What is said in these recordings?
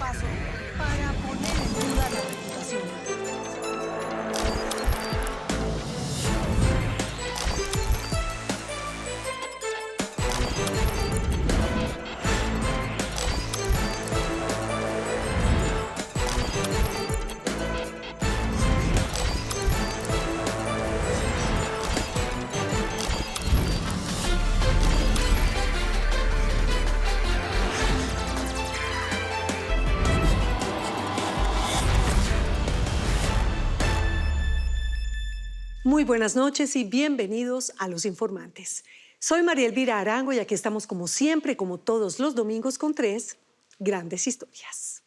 paso para poner en duda la reputación. Muy buenas noches y bienvenidos a Los Informantes. Soy María Elvira Arango y aquí estamos como siempre, como todos los domingos, con tres grandes historias.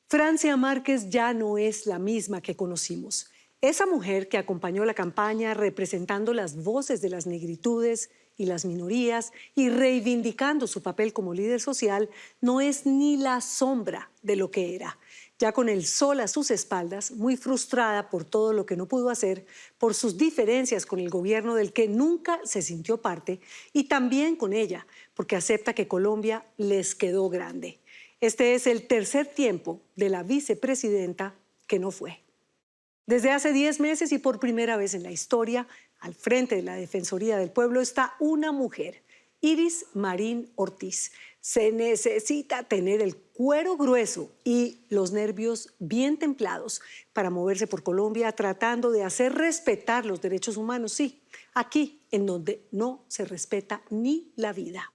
Francia Márquez ya no es la misma que conocimos. Esa mujer que acompañó la campaña representando las voces de las negritudes y las minorías y reivindicando su papel como líder social no es ni la sombra de lo que era. Ya con el sol a sus espaldas, muy frustrada por todo lo que no pudo hacer, por sus diferencias con el gobierno del que nunca se sintió parte, y también con ella, porque acepta que Colombia les quedó grande. Este es el tercer tiempo de la vicepresidenta que no fue. Desde hace 10 meses y por primera vez en la historia, al frente de la Defensoría del Pueblo está una mujer, Iris Marín Ortiz. Se necesita tener el cuero grueso y los nervios bien templados para moverse por Colombia tratando de hacer respetar los derechos humanos, sí, aquí en donde no se respeta ni la vida.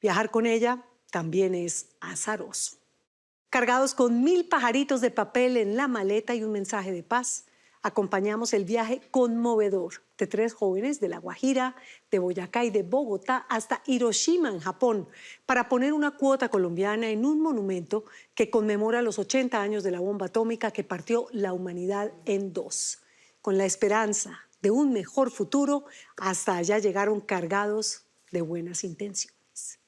Viajar con ella también es azaroso. Cargados con 1000 pajaritos de papel en la maleta y un mensaje de paz, acompañamos el viaje conmovedor de 3 jóvenes de La Guajira, de Boyacá y de Bogotá hasta Hiroshima, en Japón, para poner una cuota colombiana en un monumento que conmemora los 80 años de la bomba atómica que partió la humanidad en 2. Con la esperanza de un mejor futuro, hasta allá llegaron cargados de buenas intenciones.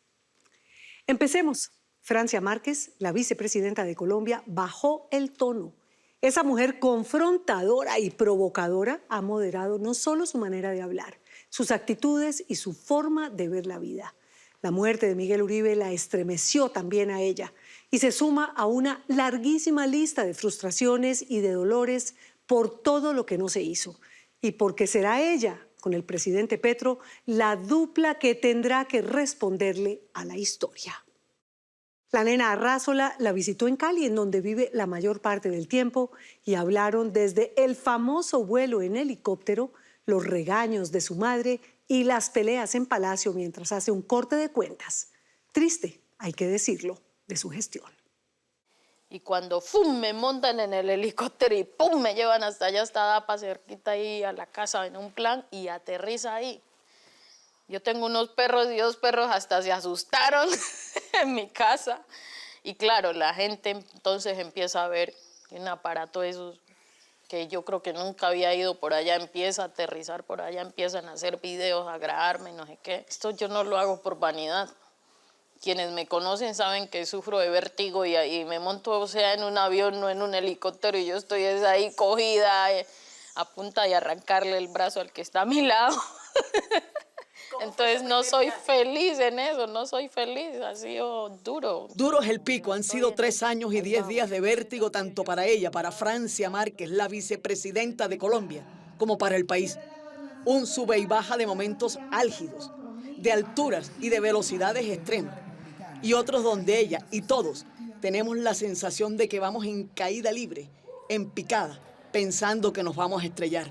Empecemos. Francia Márquez, la vicepresidenta de Colombia, bajó el tono. Esa mujer confrontadora y provocadora ha moderado no solo su manera de hablar, sus actitudes y su forma de ver la vida. La muerte de Miguel Uribe la estremeció también a ella y se suma a una larguísima lista de frustraciones y de dolores por todo lo que no se hizo. Y porque será ella, con el presidente Petro, la dupla que tendrá que responderle a la historia. La nena Arrázola la visitó en Cali, en donde vive la mayor parte del tiempo, y hablaron desde el famoso vuelo en helicóptero, los regaños de su madre y las peleas en Palacio mientras hace un corte de cuentas. Triste, hay que decirlo, de su gestión. Y cuando ¡fum! Me montan en el helicóptero y ¡pum! Me llevan hasta allá, hasta Dapa, cerquita ahí a la casa en un plan y aterriza ahí. Yo tengo unos perros y 2 perros hasta se asustaron en mi casa. Y claro, la gente entonces empieza a ver un aparato de esos que yo creo que nunca había ido por allá, empieza a aterrizar por allá, empiezan a hacer videos, a grabarme, no sé qué. Esto yo no lo hago por vanidad. Quienes me conocen saben que sufro de vértigo y me monto, o sea, en un avión, no en un helicóptero, y yo estoy ahí cogida a punta de arrancarle el brazo al que está a mi lado. Entonces no soy feliz en eso, no soy feliz, ha sido duro. Duro es el pico, han sido 3 años y 10 días de vértigo tanto para ella, para Francia Márquez, la vicepresidenta de Colombia, como para el país. Un sube y baja de momentos álgidos, de alturas y de velocidades extremas. Y otros donde ella y todos tenemos la sensación de que vamos en caída libre, en picada, pensando que nos vamos a estrellar.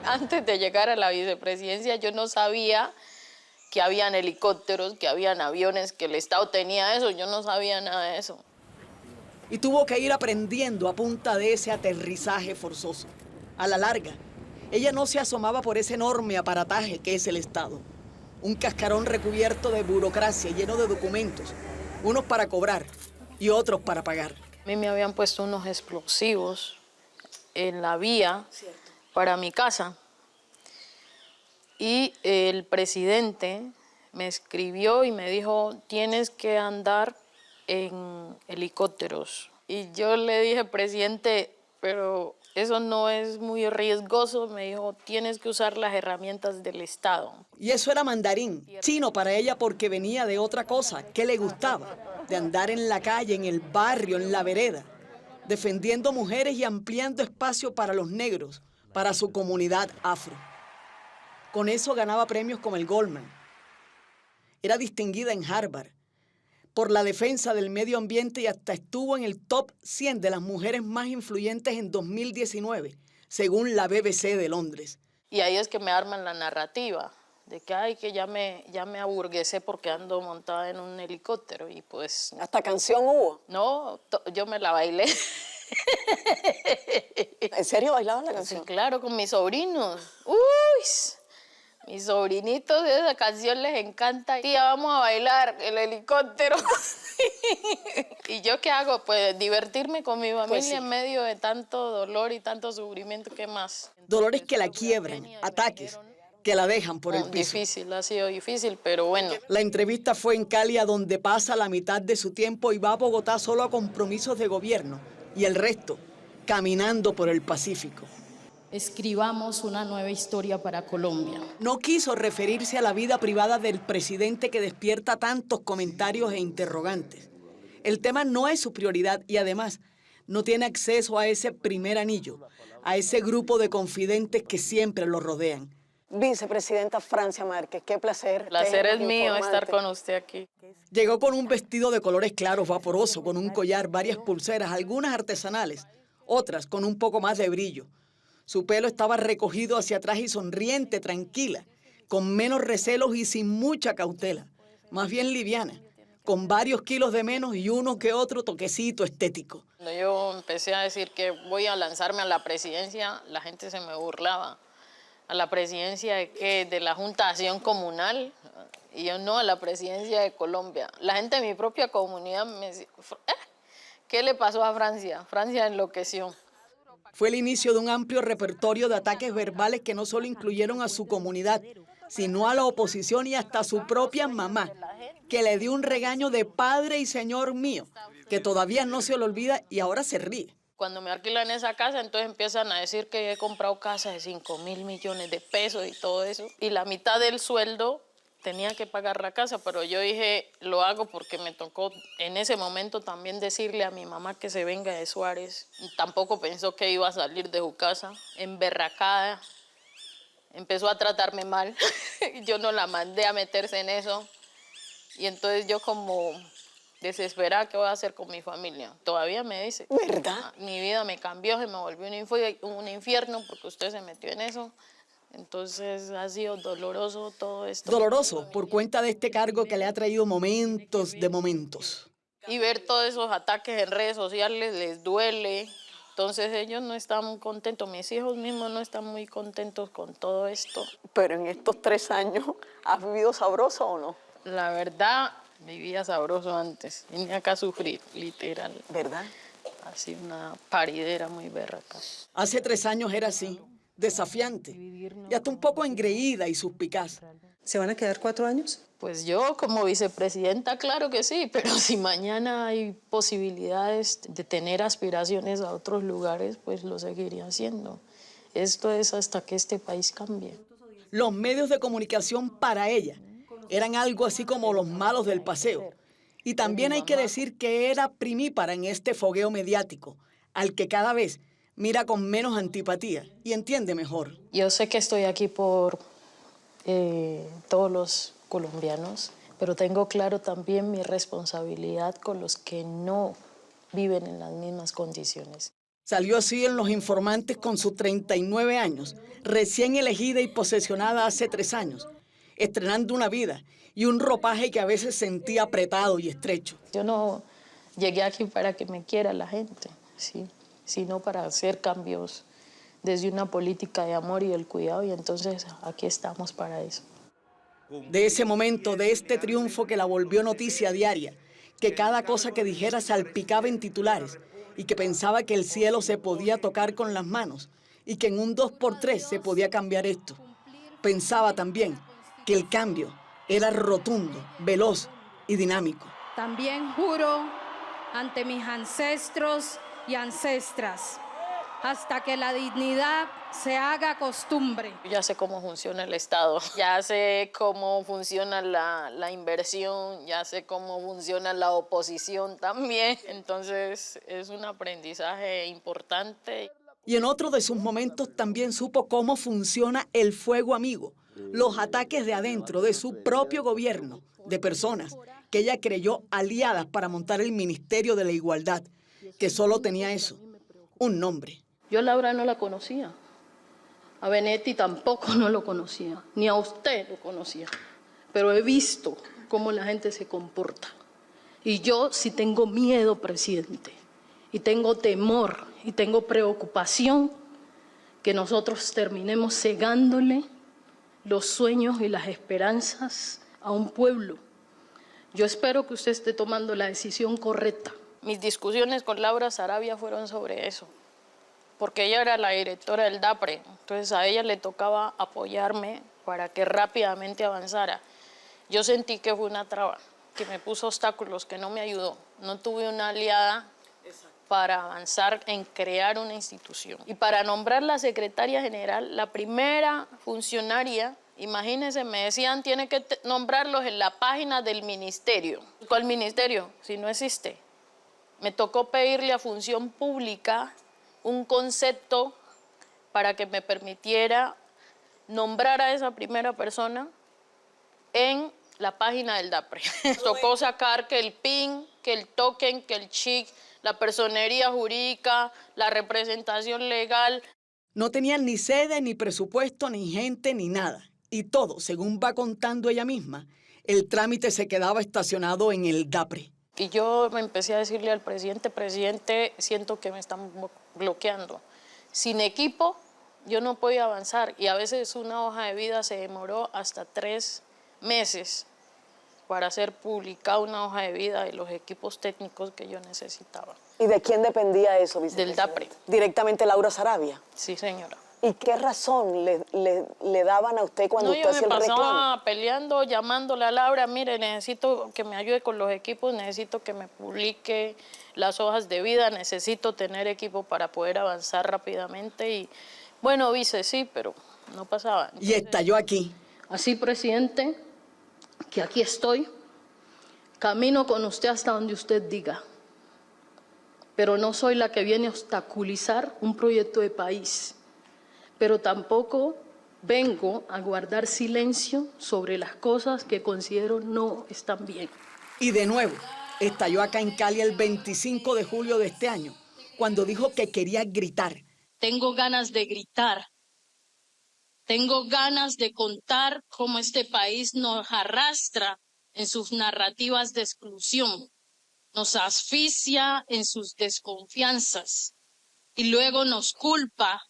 Antes de llegar a la vicepresidencia yo no sabía que habían helicópteros, que habían aviones, que el Estado tenía eso, yo no sabía nada de eso. Y tuvo que ir aprendiendo a punta de ese aterrizaje forzoso. A la larga, ella no se asomaba por ese enorme aparataje que es el Estado. Un cascarón recubierto de burocracia, lleno de documentos, unos para cobrar y otros para pagar. A mí me habían puesto unos explosivos en la vía para mi casa. Y el presidente me escribió y me dijo, tienes que andar en helicópteros. Y yo le dije, presidente, pero eso no es muy riesgoso. Me dijo, tienes que usar las herramientas del Estado. Y eso era mandarín, chino para ella porque venía de otra cosa, que le gustaba, de andar en la calle, en el barrio, en la vereda, defendiendo mujeres y ampliando espacio para los negros, para su comunidad afro. Con eso ganaba premios como el Goldman. Era distinguida en Harvard por la defensa del medio ambiente y hasta estuvo en el top 100 de las mujeres más influyentes en 2019, según la BBC de Londres. Y ahí es que me arman la narrativa de que, ay, que ya me aburguesé porque ando montada en un helicóptero y pues... ¿Hasta canción hubo? No, yo me la bailé. ¿En serio bailaban la Sí, canción? claro, con mis sobrinos. Uy, mis sobrinitos de esa canción les encanta. Tía, vamos a bailar el helicóptero. ¿Y yo qué hago? Pues divertirme con mi familia Pues sí. en medio de tanto dolor y tanto sufrimiento. ¿Qué más? Dolores que la quiebran, ataques que la dejan por el piso. Difícil, ha sido difícil, pero bueno. La entrevista fue en Cali, a donde pasa la mitad de su tiempo y va a Bogotá solo a compromisos de gobierno y el resto caminando por el Pacífico. Escribamos una nueva historia para Colombia. No quiso referirse a la vida privada del presidente que despierta tantos comentarios e interrogantes. El tema no es su prioridad y además no tiene acceso a ese primer anillo, a ese grupo de confidentes que siempre lo rodean. Vicepresidenta Francia Márquez, qué placer. El placer es Déjenos mío estar informarte. con usted aquí. Llegó con un vestido de colores claros, vaporoso, con un collar, varias pulseras, algunas artesanales, otras con un poco más de brillo. Su pelo estaba recogido hacia atrás y sonriente, tranquila, con menos recelos y sin mucha cautela, más bien liviana, con varios kilos de menos y uno que otro toquecito estético. Cuando yo empecé a decir que voy a lanzarme a la presidencia, la gente se me burlaba. ¿A la presidencia de qué? De la Junta de Acción Comunal. Y yo no, a la presidencia de Colombia. La gente de mi propia comunidad me decía, ¿qué le pasó a Francia? Francia enloqueció. Fue el inicio de un amplio repertorio de ataques verbales que no solo incluyeron a su comunidad, sino a la oposición y hasta a su propia mamá, que le dio un regaño de padre y señor mío, que todavía no se le olvida y ahora se ríe. Cuando me alquilan esa casa, entonces empiezan a decir que he comprado casa de 5.000 millones de pesos y todo eso. Y la mitad del sueldo tenía que pagar la casa, pero yo dije, lo hago porque me tocó en ese momento también decirle a mi mamá que se venga de Suárez. Tampoco pensó que iba a salir de su casa, emberracada. Empezó a tratarme mal. Yo no la mandé a meterse en eso. Y entonces yo como desesperada, ¿qué voy a hacer con mi familia? Todavía me dice. ¿Verdad? Mi vida me cambió, se me volvió un infierno porque usted se metió en eso. Entonces ha sido doloroso todo esto. Doloroso por cuenta de este cargo que le ha traído momentos de momentos. Y ver todos esos ataques en redes sociales les duele. Entonces ellos no están contentos, mis hijos mismos no están muy contentos con todo esto. Pero en estos 3 años, ¿has vivido sabroso o no? La verdad, vivía sabroso antes. Vine acá a sufrir, literal. ¿Verdad? Así una paridera muy berraca. Hace 3 años era así, desafiante y hasta un poco engreída y suspicaz. ¿Se van a quedar 4 años? Pues yo como vicepresidenta, claro que sí, pero si mañana hay posibilidades de tener aspiraciones a otros lugares, pues lo seguiría haciendo. Esto es hasta que este país cambie. Los medios de comunicación para ella eran algo así como los malos del paseo. Y también hay que decir que era primípara en este fogueo mediático, al que cada vez mira con menos antipatía y entiende mejor. Yo sé que estoy aquí por todos los colombianos, pero tengo claro también mi responsabilidad con los que no viven en las mismas condiciones. Salió así en Los Informantes con sus 39 años, recién elegida y posesionada hace 3 años, estrenando una vida y un ropaje que a veces sentía apretado y estrecho. Yo no llegué aquí para que me quiera la gente, ¿sí? Sino para hacer cambios desde una política de amor y el cuidado, y entonces aquí estamos para eso. De ese momento, de este triunfo que la volvió noticia diaria, que cada cosa que dijera salpicaba en titulares y que pensaba que el cielo se podía tocar con las manos y que en un 2x3 se podía cambiar esto. Pensaba también que el cambio era rotundo, veloz y dinámico. También juro ante mis ancestros y ancestras hasta que la dignidad se haga costumbre. Ya sé cómo funciona el Estado, ya sé cómo funciona la inversión, ya sé cómo funciona la oposición también. Entonces es un aprendizaje importante. Y en otro de sus momentos también supo cómo funciona el fuego amigo, los ataques de adentro de su propio gobierno, de personas que ella creyó aliadas para montar el Ministerio de la Igualdad, que solo tenía eso, un nombre. Yo a Laura no la conocía, a Benetti tampoco no lo conocía, ni a usted lo conocía, pero he visto cómo la gente se comporta. Y yo sí tengo miedo, presidente, y tengo temor, y tengo preocupación que nosotros terminemos cegándole los sueños y las esperanzas a un pueblo. Yo espero que usted esté tomando la decisión correcta. Mis discusiones con Laura Sarabia fueron sobre eso, porque ella era la directora del DAPRE, entonces a ella le tocaba apoyarme para que rápidamente avanzara. Yo sentí que fue una traba, que me puso obstáculos, que no me ayudó. No tuve una aliada para avanzar en crear una institución. Y para nombrar la secretaria general, la primera funcionaria, imagínense, me decían, tiene que nombrarlos en la página del ministerio. ¿Cuál ministerio? Si no existe. Me tocó pedirle a Función Pública un concepto para que me permitiera nombrar a esa primera persona en la página del DAPRE. Tocó sacar que el PIN, que el token, que el CHIC, la personería jurídica, la representación legal. No tenían ni sede, ni presupuesto, ni gente, ni nada. Y todo, según va contando ella misma, el trámite se quedaba estacionado en el DAPRE. Y yo me empecé a decirle al presidente, siento que me están bloqueando. Sin equipo, yo no podía avanzar. Y a veces una hoja de vida se demoró hasta 3 meses para hacer publicada una hoja de vida de los equipos técnicos que yo necesitaba. ¿Y de quién dependía eso, vicepresidenta? Del DAPRE. Directamente Laura Sarabia. Sí, señora. ¿Y qué razón le daban a usted cuando usted hacía el reclamo? Yo me pasaba peleando, llamándole a Laura, mire, necesito que me ayude con los equipos, necesito que me publique las hojas de vida, necesito tener equipo para poder avanzar rápidamente. Y bueno, vice, sí, pero no pasaba. Entonces, y estalló aquí. Así, presidente, que aquí estoy, camino con usted hasta donde usted diga, pero no soy la que viene a obstaculizar un proyecto de país, pero tampoco vengo a guardar silencio sobre las cosas que considero no están bien. Y de nuevo, estalló acá en Cali el 25 de julio de este año, cuando dijo que quería gritar. Tengo ganas de gritar. Tengo ganas de contar cómo este país nos arrastra en sus narrativas de exclusión, nos asfixia en sus desconfianzas y luego nos culpa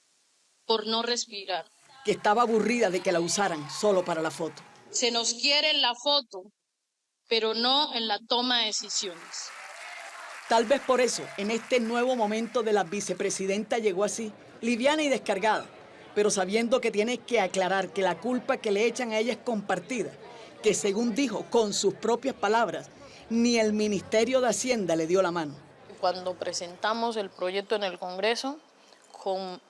por no respirar. Que estaba aburrida de que la usaran solo para la foto. Se nos quiere en la foto, pero no en la toma de decisiones. Tal vez por eso, en este nuevo momento de la vicepresidenta llegó así, liviana y descargada, pero sabiendo que tiene que aclarar que la culpa que le echan a ella es compartida, que según dijo con sus propias palabras, ni el Ministerio de Hacienda le dio la mano. Cuando presentamos el proyecto en el Congreso, con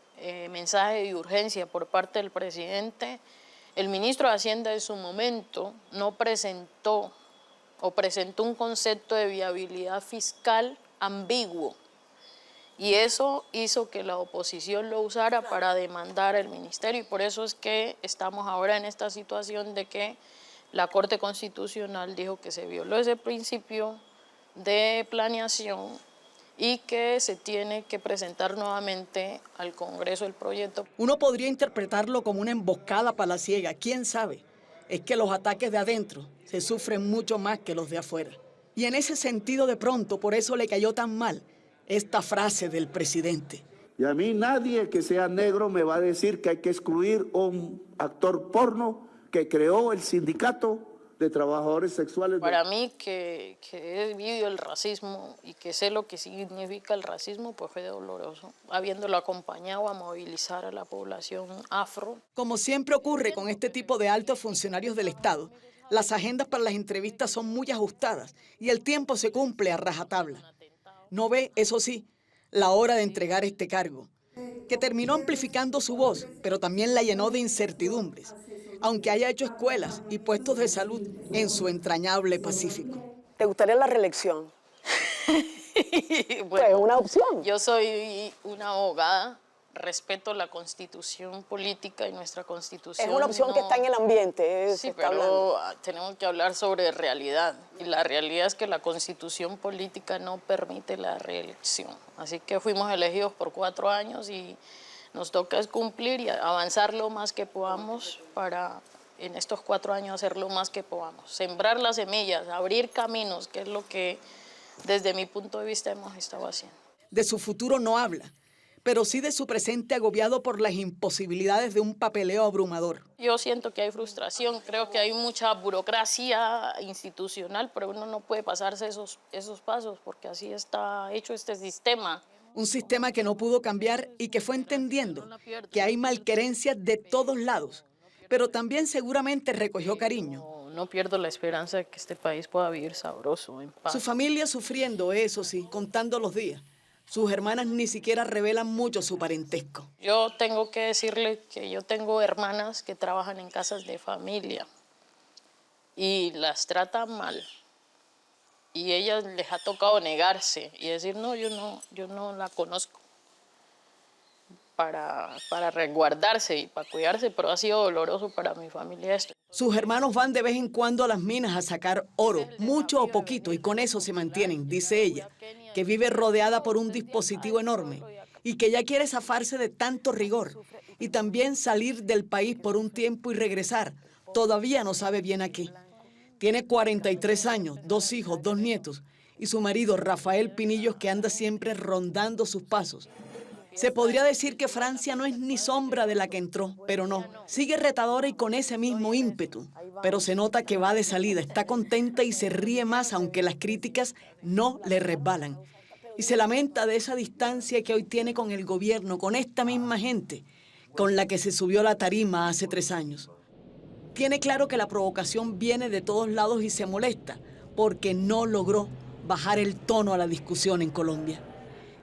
mensaje de urgencia por parte del presidente, el ministro de Hacienda en su momento no presentó o presentó un concepto de viabilidad fiscal ambiguo. Y eso hizo que la oposición lo usara para demandar al ministerio. Y por eso es que estamos ahora en esta situación de que la Corte Constitucional dijo que se violó ese principio de planeación y que se tiene que presentar nuevamente al Congreso el proyecto. Uno podría interpretarlo como una emboscada palaciega, quién sabe. Es que los ataques de adentro se sufren mucho más que los de afuera. Y en ese sentido, de pronto, por eso le cayó tan mal esta frase del presidente. Y a mí nadie que sea negro me va a decir que hay que excluir a un actor porno que creó el sindicato de trabajadores sexuales. Para mí, que he vivido el racismo y que sé lo que significa el racismo, pues fue doloroso, habiéndolo acompañado a movilizar a la población afro. Como siempre ocurre con este tipo de altos funcionarios del Estado, las agendas para las entrevistas son muy ajustadas y el tiempo se cumple a rajatabla. No ve, eso sí, la hora de entregar este cargo. que terminó amplificando su voz, pero también la llenó de incertidumbres, aunque haya hecho escuelas y puestos de salud en su entrañable Pacífico. ¿Te gustaría la reelección? Bueno, Pues una opción. yo soy una abogada, respeto la Constitución política y nuestra Constitución. Es una opción que está en el ambiente. Sí, pero tenemos que hablar sobre realidad. Y la realidad es que la Constitución política no permite la reelección. Así que fuimos elegidos por 4 años y nos toca es cumplir y avanzar lo más que podamos para en estos 4 años hacer lo más que podamos. Sembrar las semillas, abrir caminos, que es lo que desde mi punto de vista hemos estado haciendo. De su futuro no habla, pero sí de su presente agobiado por las imposibilidades de un papeleo abrumador. Yo siento que hay frustración, creo que hay mucha burocracia institucional, pero uno no puede pasarse esos pasos porque así está hecho este sistema. Un sistema que no pudo cambiar y que fue entendiendo que hay malquerencias de todos lados, pero también seguramente recogió cariño. No pierdo la esperanza de que este país pueda vivir sabroso, en paz. Su familia sufriendo, eso sí, contando los días. Sus hermanas ni siquiera revelan mucho su parentesco. Yo tengo que decirle que yo tengo hermanas que trabajan en casas de familia y las tratan mal. Y ellas les ha tocado negarse y decir, no, yo no la conozco para resguardarse y para cuidarse, pero ha sido doloroso para mi familia esto. Sus hermanos van de vez en cuando a las minas a sacar oro, mucho o poquito, y con eso se mantienen, dice ella, que vive rodeada por un dispositivo enorme y que ya quiere zafarse de tanto rigor y también salir del país por un tiempo y regresar. Todavía no sabe bien a qué. Tiene 43 años, 2 hijos, 2 nietos y su marido Rafael Pinillos, que anda siempre rondando sus pasos. Se podría decir que Francia no es ni sombra de la que entró, pero no. Sigue retadora y con ese mismo ímpetu. Pero se nota que va de salida, está contenta y se ríe más, aunque las críticas no le resbalan. Y se lamenta de esa distancia que hoy tiene con el gobierno, con esta misma gente con la que se subió a la tarima hace 3 años. Tiene claro que la provocación viene de todos lados y se molesta porque no logró bajar el tono a la discusión en Colombia.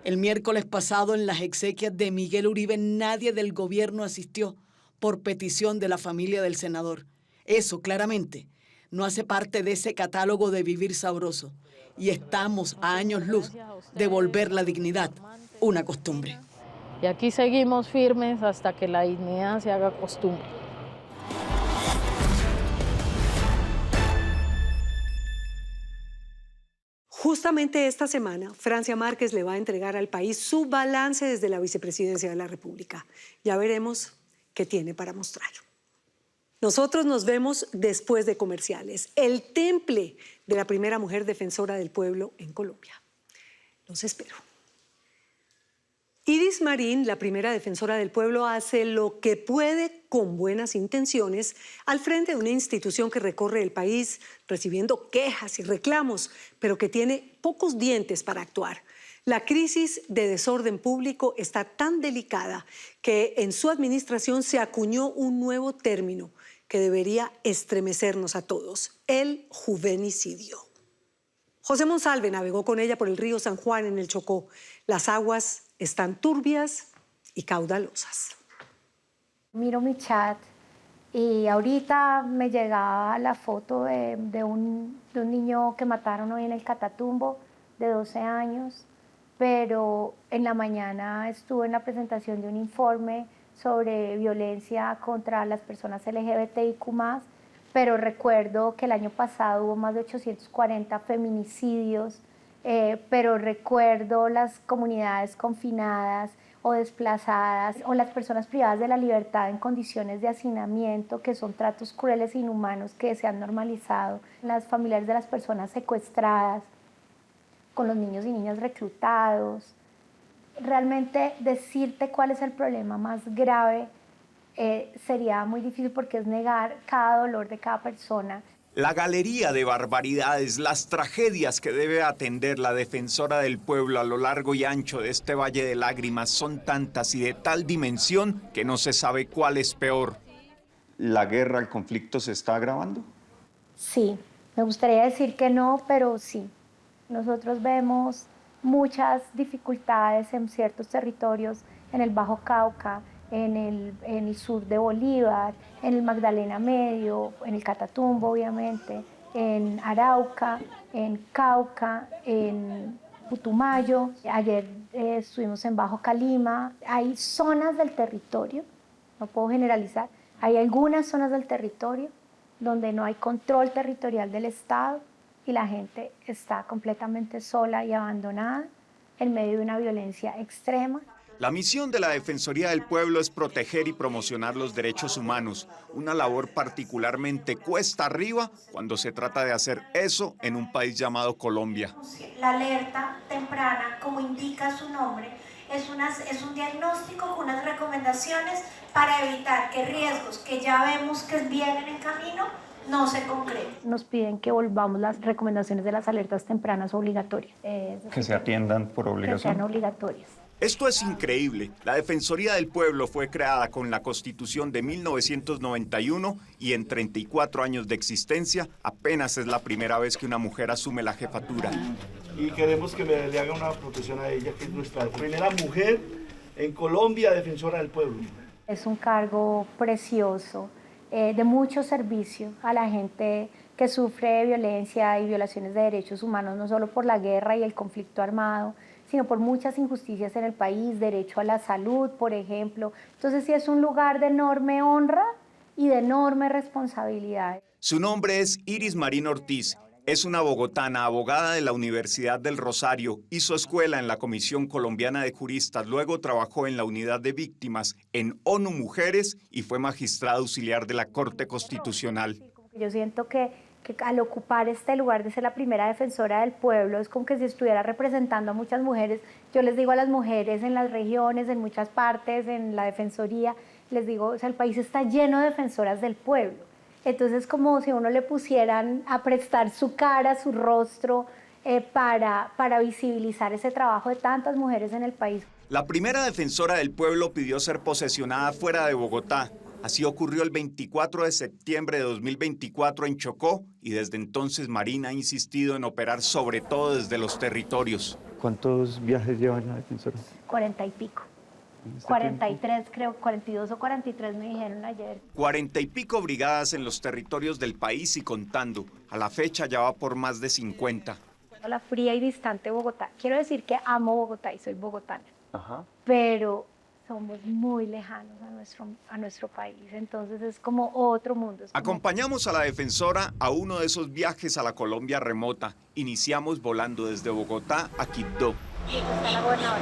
El miércoles pasado, en las exequias de Miguel Uribe, nadie del gobierno asistió por petición de la familia del senador. Eso, claramente, no hace parte de ese catálogo de vivir sabroso. Y estamos a años luz de volver la dignidad una costumbre. Y aquí seguimos firmes hasta que la dignidad se haga costumbre. Justamente esta semana, Francia Márquez le va a entregar al país su balance desde la vicepresidencia de la República. Ya veremos qué tiene para mostrar. Nosotros nos vemos después de comerciales. El temple de la primera mujer defensora del pueblo en Colombia. Los espero. Iris Marín, la primera defensora del pueblo, hace lo que puede con buenas intenciones al frente de una institución que recorre el país recibiendo quejas y reclamos, pero que tiene pocos dientes para actuar. La crisis de desorden público está tan delicada que en su administración se acuñó un nuevo término que debería estremecernos a todos: el juvenicidio. José Monsalve navegó con ella por el río San Juan en el Chocó. Las aguas están turbias y caudalosas. Miro mi chat y ahorita me llegaba la foto de un niño que mataron hoy en el Catatumbo, de 12 años, pero en la mañana estuve en la presentación de un informe sobre violencia contra las personas LGBTIQ+, pero recuerdo que el año pasado hubo más de 840 feminicidios, pero recuerdo las comunidades confinadas o desplazadas o las personas privadas de la libertad en condiciones de hacinamiento, que son tratos crueles e inhumanos que se han normalizado, las familiares de las personas secuestradas, con los niños y niñas reclutados. Realmente decirte cuál es el problema más grave sería muy difícil, porque es negar cada dolor de cada persona. La galería de barbaridades, las tragedias que debe atender la defensora del pueblo a lo largo y ancho de este valle de lágrimas son tantas y de tal dimensión que no se sabe cuál es peor. ¿La guerra, el conflicto se está agravando? Sí, me gustaría decir que no, pero sí. Nosotros vemos muchas dificultades en ciertos territorios en el Bajo Cauca, en el sur de Bolívar, en el Magdalena Medio, en el Catatumbo obviamente, en Arauca, en Cauca, en Putumayo. Ayer estuvimos en Bajo Calima. Hay zonas del territorio, no puedo generalizar, hay algunas zonas del territorio donde no hay control territorial del Estado y la gente está completamente sola y abandonada en medio de una violencia extrema. La misión de la Defensoría del Pueblo es proteger y promocionar los derechos humanos, una labor particularmente cuesta arriba cuando se trata de hacer eso en un país llamado Colombia. La alerta temprana, como indica su nombre, es un diagnóstico con unas recomendaciones para evitar que riesgos que ya vemos que vienen en camino no se concreten. Nos piden que volvamos las recomendaciones de las alertas tempranas obligatorias. Que se atiendan por obligación. Que sean obligatorias. Esto es increíble. La Defensoría del Pueblo fue creada con la Constitución de 1991 y en 34 años de existencia apenas es la primera vez que una mujer asume la jefatura. Y queremos que le haga una protección a ella, que es nuestra primera mujer en Colombia defensora del pueblo. Es un cargo precioso, de mucho servicio a la gente que sufre violencia y violaciones de derechos humanos, no solo por la guerra y el conflicto armado, sino por muchas injusticias en el país, derecho a la salud, por ejemplo. Entonces sí es un lugar de enorme honra y de enorme responsabilidad. Su nombre es Iris Marín Ortiz. Es una bogotana, abogada de la Universidad del Rosario, hizo escuela en la Comisión Colombiana de Juristas, luego trabajó en la Unidad de Víctimas en ONU Mujeres y fue magistrada auxiliar de la Corte Constitucional. Yo siento que al ocupar este lugar de ser la primera defensora del pueblo, es como que si estuviera representando a muchas mujeres. Yo les digo a las mujeres en las regiones, en muchas partes, en la defensoría, les digo, o sea, el país está lleno de defensoras del pueblo. Entonces, como si a uno le pusieran a prestar su cara, su rostro, para visibilizar ese trabajo de tantas mujeres en el país. La primera defensora del pueblo pidió ser posesionada fuera de Bogotá. Así ocurrió el 24 de septiembre de 2024 en Chocó y desde entonces Marina ha insistido en operar sobre todo desde los territorios. ¿Cuántos viajes lleva la defensora? 40 y pico. 43 creo, 42 o 43 me dijeron ayer. 40 y pico brigadas en los territorios del país y contando. A la fecha ya va por más de 50. La fría y distante Bogotá. Quiero decir que amo Bogotá y soy bogotana. Ajá. Pero somos muy lejanos a nuestro país, entonces es como otro mundo. Acompañamos a la defensora a uno de esos viajes a la Colombia remota. Iniciamos volando desde Bogotá a Quibdó. Está la gobernadora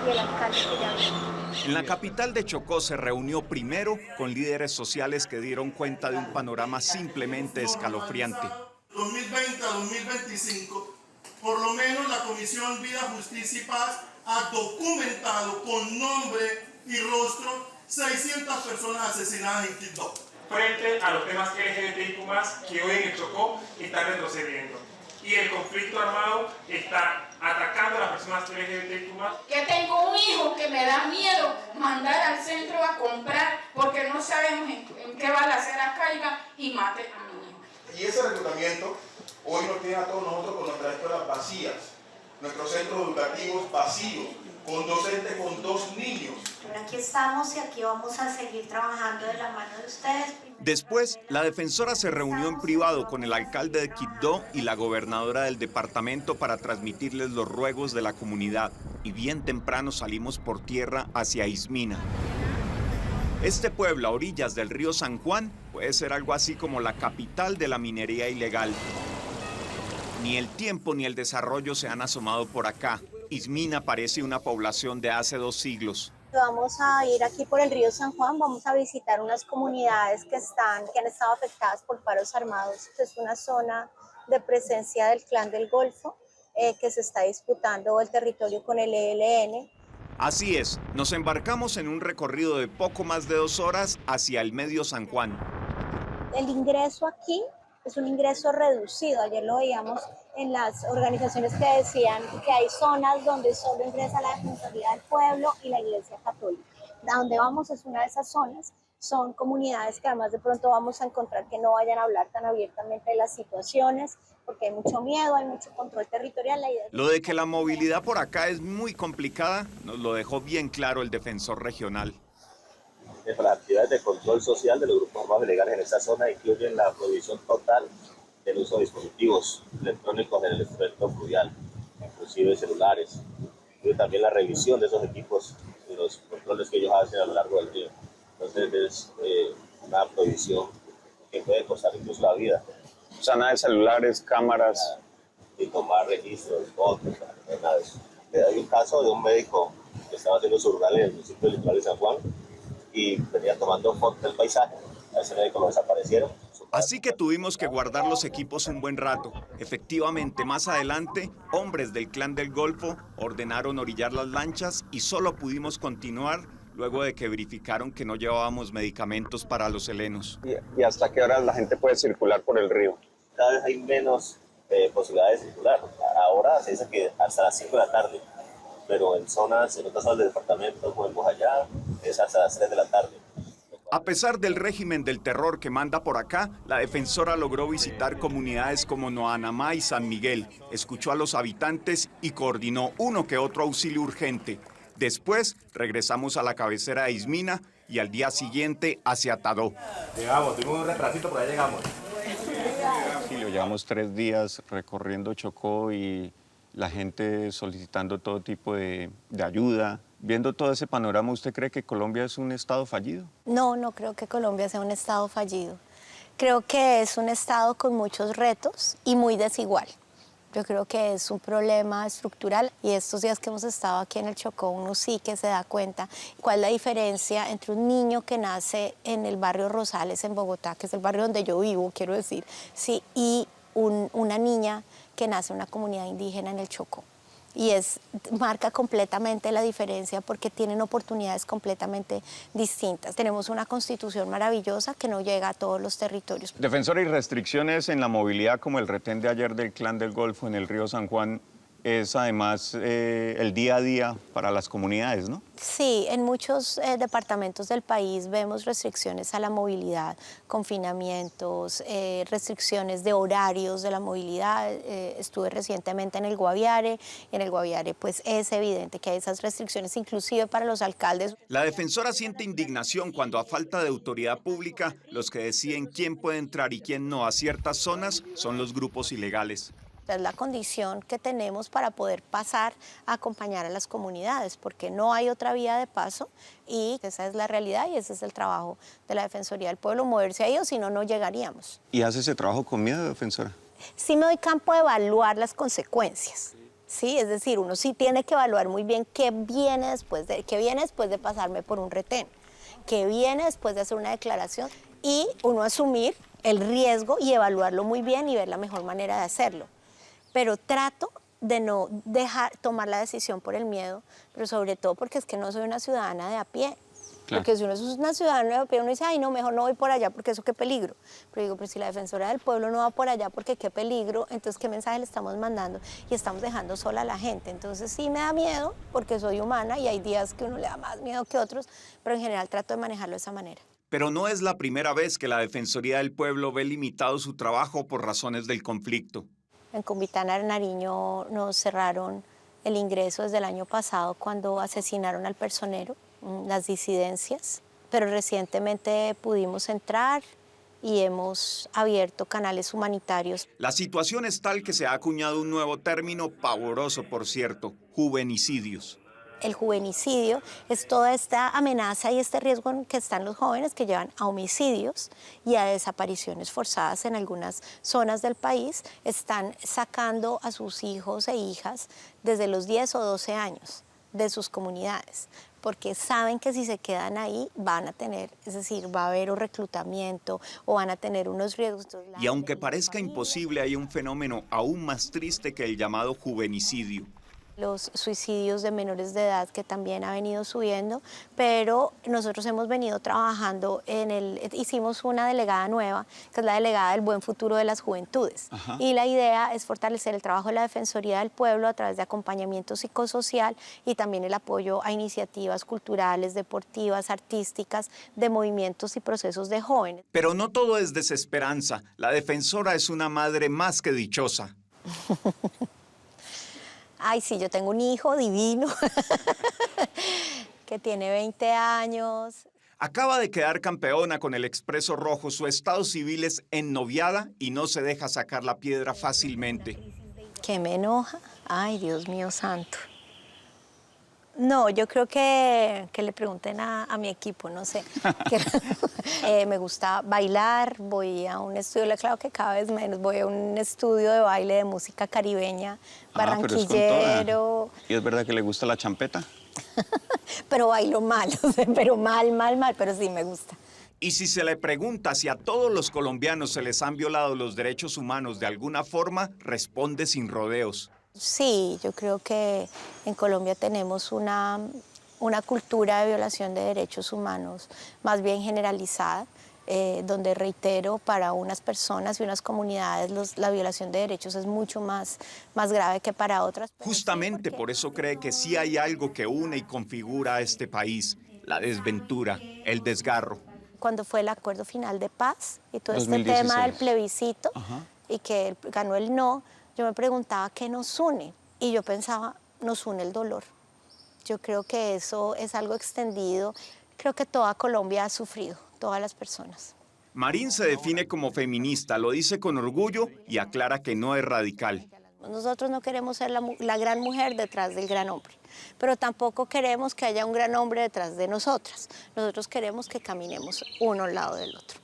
y el alcalde que ya viene. En la capital de Chocó se reunió primero con líderes sociales que dieron cuenta de un panorama simplemente escalofriante. 2020 a 2025, por lo menos la Comisión Vida, Justicia y Paz ha documentado con nombre y rostro 600 personas asesinadas en Quibdó. Frente a los temas LGBTIQ+, que hoy en el Chocó están retrocediendo. Y el conflicto armado está atacando a las personas LGBTIQ+. Que tengo un hijo que me da miedo mandar al centro a comprar porque no sabemos en qué balacera caiga y mate a mi hijo. Y ese reclutamiento hoy nos tiene a todos nosotros con nuestras escuelas vacías, nuestros centros educativos vacíos, con docentes con 2 niños. Aquí estamos y aquí vamos a seguir trabajando de la mano de ustedes. Después, la defensora se reunió en privado con el alcalde de Quibdó y la gobernadora del departamento para transmitirles los ruegos de la comunidad. Y bien temprano salimos por tierra hacia Ismina. Este pueblo a orillas del río San Juan puede ser algo así como la capital de la minería ilegal. Ni el tiempo ni el desarrollo se han asomado por acá. Ismina parece una población de hace 2 siglos. Vamos a ir aquí por el río San Juan, vamos a visitar unas comunidades que han estado afectadas por paros armados. Es una zona de presencia del Clan del Golfo que se está disputando el territorio con el ELN. Así es, nos embarcamos en un recorrido de poco más de 2 horas hacia el medio San Juan. El ingreso aquí es un ingreso reducido. Ayer lo veíamos en las organizaciones que decían que hay zonas donde solo ingresa la Defensoría del Pueblo y la Iglesia Católica. A donde vamos es una de esas zonas son comunidades que además de pronto vamos a encontrar que no vayan a hablar tan abiertamente de las situaciones, porque hay mucho miedo, hay mucho control territorial. La idea es Lo de que la movilidad por acá es muy complicada nos lo dejó bien claro el defensor regional. Las actividades de control social de los grupos armados ilegales en esta zona incluyen la prohibición total del uso de dispositivos electrónicos en el estuario fluvial, inclusive celulares, y también la revisión de esos equipos y los controles que ellos hacen a lo largo del río. Entonces es una prohibición que puede costar incluso la vida. O sea, nada de celulares, cámaras. Y tomar registros, fotos, nada de eso. Hay un caso de un médico que estaba haciendo su rural en el municipio del litoral de San Juan y venía tomando fotos del paisaje. A ese médico lo desaparecieron. Así que tuvimos que guardar los equipos un buen rato. Efectivamente, más adelante, hombres del Clan del Golfo ordenaron orillar las lanchas y solo pudimos continuar luego de que verificaron que no llevábamos medicamentos para los helenos. ¿Y hasta qué hora la gente puede circular por el río? Cada vez hay menos posibilidades de circular. Ahora se dice que hasta las 5 de la tarde, pero en otras zonas del departamento, como en Bojayá, es hasta las 3 de la tarde. A pesar del régimen del terror que manda por acá, la defensora logró visitar comunidades como Noanamá y San Miguel, escuchó a los habitantes y coordinó uno que otro auxilio urgente. Después regresamos a la cabecera de Ismina y al día siguiente hacia Tadó. Llegamos, tuvimos un retrasito, pero ya llegamos. Llevamos 3 días recorriendo Chocó y la gente solicitando todo tipo de ayuda. Viendo todo ese panorama, ¿usted cree que Colombia es un estado fallido? No, no creo que Colombia sea un estado fallido. Creo que es un estado con muchos retos y muy desigual. Yo creo que es un problema estructural y estos días que hemos estado aquí en el Chocó, uno sí que se da cuenta cuál es la diferencia entre un niño que nace en el barrio Rosales en Bogotá, que es el barrio donde yo vivo, quiero decir, sí, y una niña que nace en una comunidad indígena en el Chocó. Y marca completamente la diferencia porque tienen oportunidades completamente distintas. Tenemos una constitución maravillosa que no llega a todos los territorios. Defensora, y restricciones en la movilidad como el retén de ayer del Clan del Golfo en el río San Juan es además el día a día para las comunidades, ¿no? Sí, en muchos departamentos del país vemos restricciones a la movilidad, confinamientos, restricciones de horarios de la movilidad. Estuve recientemente en el Guaviare, y en el Guaviare pues es evidente que hay esas restricciones inclusive para los alcaldes. La defensora siente indignación cuando a falta de autoridad pública, los que deciden quién puede entrar y quién no a ciertas zonas son los grupos ilegales. Es la condición que tenemos para poder pasar a acompañar a las comunidades, porque no hay otra vía de paso y esa es la realidad y ese es el trabajo de la Defensoría del Pueblo, moverse a ellos, si no, no llegaríamos. ¿Y hace ese trabajo con miedo, defensora? Sí me doy campo de evaluar las consecuencias, ¿sí? Es decir, uno sí tiene que evaluar muy bien qué viene después de pasarme por un retén, qué viene después de hacer una declaración y uno asumir el riesgo y evaluarlo muy bien y ver la mejor manera de hacerlo. Pero trato de no tomar la decisión por el miedo, pero sobre todo porque es que no soy una ciudadana de a pie. Claro. Porque si uno es una ciudadana de a pie, uno dice, ay, no, mejor no voy por allá porque eso qué peligro. Pero digo, pero si la defensora del pueblo no va por allá porque qué peligro, entonces qué mensaje le estamos mandando y estamos dejando sola a la gente. Entonces sí me da miedo porque soy humana y hay días que uno le da más miedo que otros, pero en general trato de manejarlo de esa manera. Pero no es la primera vez que la Defensoría del Pueblo ve limitado su trabajo por razones del conflicto. En Cumbitana, Nariño, nos cerraron el ingreso desde el año pasado cuando asesinaron al personero, las disidencias, pero recientemente pudimos entrar y hemos abierto canales humanitarios. La situación es tal que se ha acuñado un nuevo término pavoroso, por cierto, juvenicidios. El juvenicidio es toda esta amenaza y este riesgo en que están los jóvenes que llevan a homicidios y a desapariciones forzadas en algunas zonas del país. Están sacando a sus hijos e hijas desde los 10 o 12 años de sus comunidades, porque saben que si se quedan ahí van a tener, es decir, va a haber un reclutamiento o van a tener unos riesgos. Y aunque parezca imposible, hay un fenómeno aún más triste que el llamado juvenicidio. Los suicidios de menores de edad que también ha venido subiendo, pero nosotros hemos venido trabajando hicimos una delegada nueva, que es la delegada del Buen Futuro de las Juventudes. Ajá. Y la idea es fortalecer el trabajo de la Defensoría del Pueblo a través de acompañamiento psicosocial y también el apoyo a iniciativas culturales, deportivas, artísticas, de movimientos y procesos de jóvenes. Pero no todo es desesperanza. La defensora es una madre más que dichosa. Ay, sí, yo tengo un hijo divino que tiene 20 años. Acaba de quedar campeona con el Expreso Rojo. Su estado civil es ennoviada y no se deja sacar la piedra fácilmente. ¿Qué me enoja? Ay, Dios mío santo. No, yo creo que le pregunten a mi equipo, no sé. Me gusta bailar, voy a un estudio, claro que cada vez menos, voy a un estudio de baile de música caribeña, barranquillero. ¿Y es verdad que le gusta la champeta? Pero bailo mal, o sea, pero mal, pero sí me gusta. Y si se le pregunta si a todos los colombianos se les han violado los derechos humanos de alguna forma, responde sin rodeos. Sí, yo creo que en Colombia tenemos una cultura de violación de derechos humanos más bien generalizada, donde, reitero, para unas personas y unas comunidades la violación de derechos es mucho más grave que para otras. Justamente por eso cree que sí hay algo que une y configura a este país, la desventura, el desgarro. Cuando fue el acuerdo final de paz y todo 2016. este tema del plebiscito, Ajá. y que ganó el no, yo me preguntaba qué nos une y yo pensaba, nos une el dolor. Yo creo que eso es algo extendido, creo que toda Colombia ha sufrido, todas las personas. Marín se define como feminista, lo dice con orgullo y aclara que no es radical. Nosotros no queremos ser la gran mujer detrás del gran hombre, pero tampoco queremos que haya un gran hombre detrás de nosotras. Nosotros queremos que caminemos uno al lado del otro.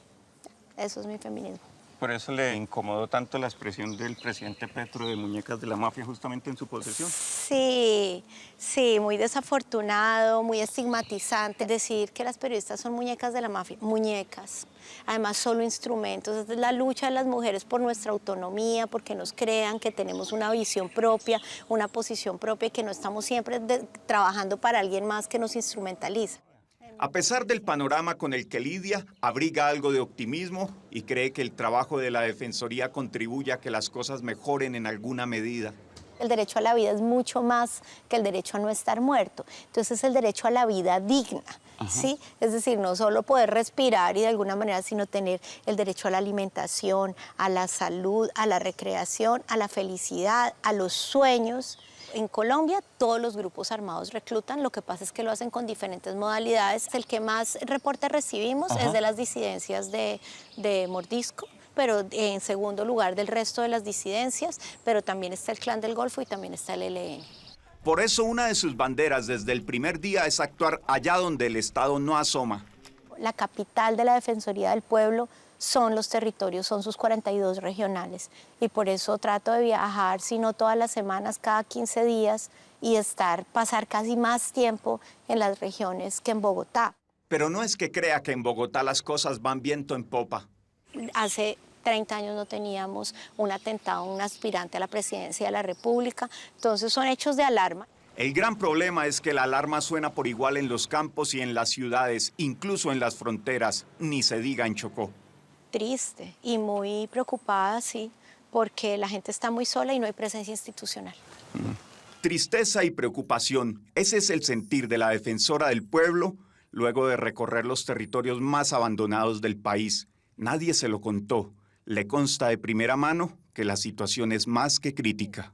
Eso es mi feminismo. Por eso le incomodó tanto la expresión del presidente Petro de muñecas de la mafia justamente en su posesión. Sí, muy desafortunado, muy estigmatizante decir que las periodistas son muñecas de la mafia. Muñecas, además solo instrumentos. Esta es la lucha de las mujeres por nuestra autonomía, porque nos crean que tenemos una visión propia, una posición propia y que no estamos siempre trabajando para alguien más que nos instrumentaliza. A pesar del panorama con el que lidia, abriga algo de optimismo y cree que el trabajo de la Defensoría contribuye a que las cosas mejoren en alguna medida. El derecho a la vida es mucho más que el derecho a no estar muerto. Entonces es el derecho a la vida digna, ¿sí? Es decir, no solo poder respirar y de alguna manera, sino tener el derecho a la alimentación, a la salud, a la recreación, a la felicidad, a los sueños. En Colombia todos los grupos armados reclutan, lo que pasa es que lo hacen con diferentes modalidades. El que más reportes recibimos es de las disidencias de Mordisco, pero en segundo lugar del resto de las disidencias, pero también está el Clan del Golfo y también está el ELN. Por eso una de sus banderas desde el primer día es actuar allá donde el Estado no asoma. La capital de la Defensoría del Pueblo son los territorios, son sus 42 regionales. Y por eso trato de viajar, si no todas las semanas, cada 15 días, y pasar casi más tiempo en las regiones que en Bogotá. Pero no es que crea que en Bogotá las cosas van viento en popa. Hace 30 años no teníamos un atentado, un aspirante a la presidencia de la República, entonces son hechos de alarma. El gran problema es que la alarma suena por igual en los campos y en las ciudades, incluso en las fronteras, ni se diga en Chocó. Triste y muy preocupada, sí, porque la gente está muy sola y no hay presencia institucional. Tristeza y preocupación, ese es el sentir de la Defensora del Pueblo luego de recorrer los territorios más abandonados del país. Nadie se lo contó. Le consta de primera mano que la situación es más que crítica.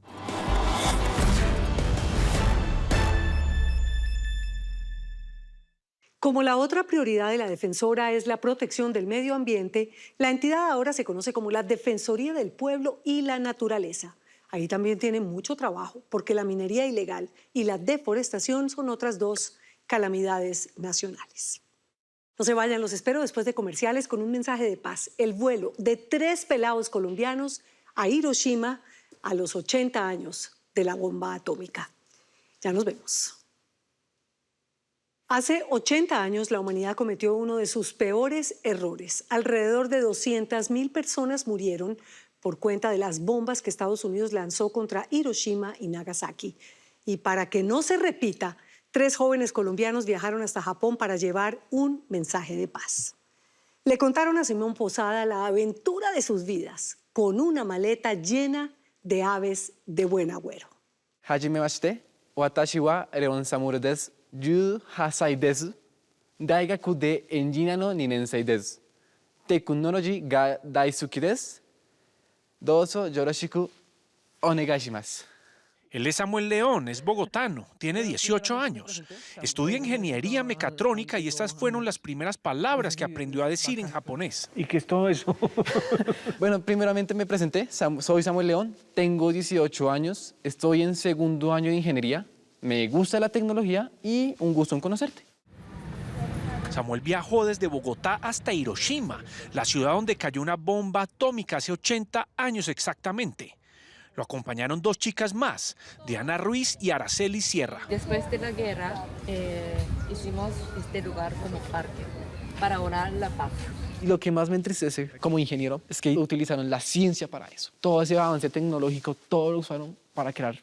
Como la otra prioridad de la defensora es la protección del medio ambiente, la entidad ahora se conoce como la Defensoría del Pueblo y la Naturaleza. Ahí también tiene mucho trabajo, porque la minería ilegal y la deforestación son otras dos calamidades nacionales. No se vayan, los espero después de comerciales con un mensaje de paz. El vuelo de 3 pelados colombianos a Hiroshima a los 80 años de la bomba atómica. Ya nos vemos. Hace 80 años la humanidad cometió uno de sus peores errores. Alrededor de 200.000 personas murieron por cuenta de las bombas que Estados Unidos lanzó contra Hiroshima y Nagasaki. Y para que no se repita, 3 jóvenes colombianos viajaron hasta Japón para llevar un mensaje de paz. Le contaron a Simón Posada la aventura de sus vidas con una maleta llena de aves de buen agüero. Hajimemashite, watashi wa Leon Samuro desu. 18歳です。大学でエンジニアの2年生です。テクノロジーが大好きです。どうぞよろしくお願いします。Él es Samuel León, es bogotano, tiene 18 años. Estudia ingeniería mecatrónica y estas fueron las primeras palabras que aprendió a decir en japonés. ¿Y qué es todo eso? Bueno, primeramente me presenté. Soy Samuel León, tengo 18 años, estoy en segundo año de ingeniería. Me gusta la tecnología y un gusto en conocerte. Samuel viajó desde Bogotá hasta Hiroshima, la ciudad donde cayó una bomba atómica hace 80 años exactamente. Lo acompañaron 2 chicas más, Diana Ruiz y Araceli Sierra. Después de la guerra, hicimos este lugar como parque para orar la paz. Y lo que más me entristece como ingeniero es que utilizaron la ciencia para eso. Todo ese avance tecnológico, todo lo usaron para crear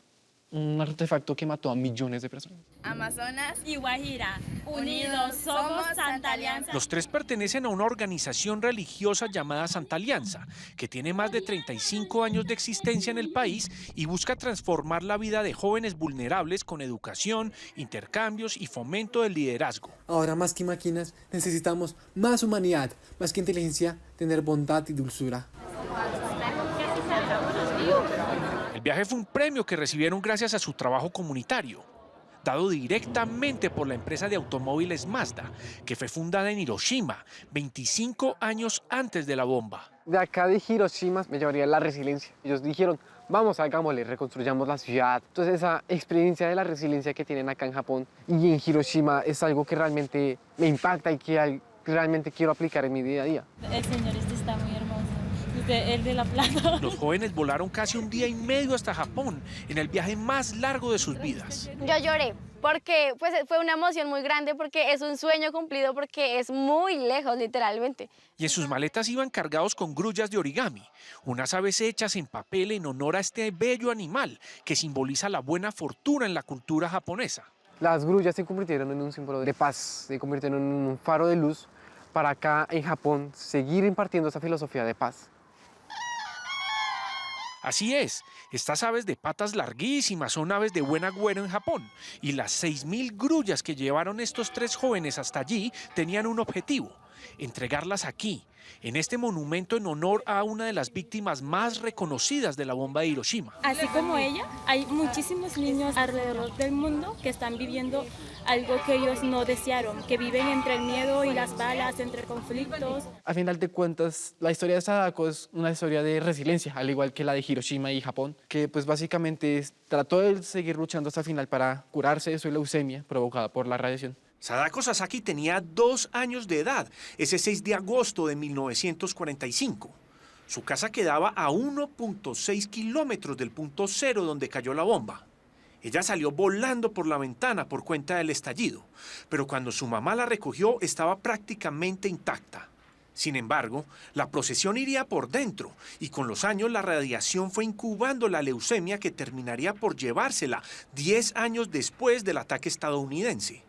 un artefacto que mató a millones de personas. Amazonas y Guajira, unidos somos Santa Alianza. Los 3 pertenecen a una organización religiosa llamada Santa Alianza, que tiene más de 35 años de existencia en el país y busca transformar la vida de jóvenes vulnerables con educación, intercambios y fomento del liderazgo. Ahora más que máquinas necesitamos más humanidad, más que inteligencia, tener bondad y dulzura. El viaje fue un premio que recibieron gracias a su trabajo comunitario, dado directamente por la empresa de automóviles Mazda, que fue fundada en Hiroshima 25 años antes de la bomba. De acá de Hiroshima me llevaría la resiliencia. Ellos dijeron, vamos, hagámosle, reconstruyamos la ciudad. Entonces esa experiencia de la resiliencia que tienen acá en Japón y en Hiroshima es algo que realmente me impacta y que realmente quiero aplicar en mi día a día. El señor está muy hermoso. El de la plata. Los jóvenes volaron casi 1 día y medio hasta Japón, en el viaje más largo de sus vidas. Yo lloré, porque pues, fue una emoción muy grande, porque es un sueño cumplido, porque es muy lejos, literalmente. Y en sus maletas iban cargados con grullas de origami, unas aves hechas en papel en honor a este bello animal que simboliza la buena fortuna en la cultura japonesa. Las grullas se convirtieron en un símbolo de paz, se convirtieron en un faro de luz para acá en Japón seguir impartiendo esa filosofía de paz. Así es, estas aves de patas larguísimas son aves de buen agüero en Japón y las 6.000 grullas que llevaron estos 3 jóvenes hasta allí tenían un objetivo, entregarlas aquí, en este monumento en honor a una de las víctimas más reconocidas de la bomba de Hiroshima. Así como ella, hay muchísimos niños alrededor del mundo que están viviendo algo que ellos no desearon, que viven entre el miedo y las balas, entre conflictos. A final de cuentas, la historia de Sadako es una historia de resiliencia, al igual que la de Hiroshima y Japón, que pues básicamente trató de seguir luchando hasta el final para curarse de su leucemia provocada por la radiación. Sadako Sasaki tenía 2 años de edad, ese 6 de agosto de 1945. Su casa quedaba a 1.6 kilómetros del punto cero donde cayó la bomba. Ella salió volando por la ventana por cuenta del estallido, pero cuando su mamá la recogió estaba prácticamente intacta. Sin embargo, la procesión iría por dentro y con los años la radiación fue incubando la leucemia que terminaría por llevársela 10 años después del ataque estadounidense.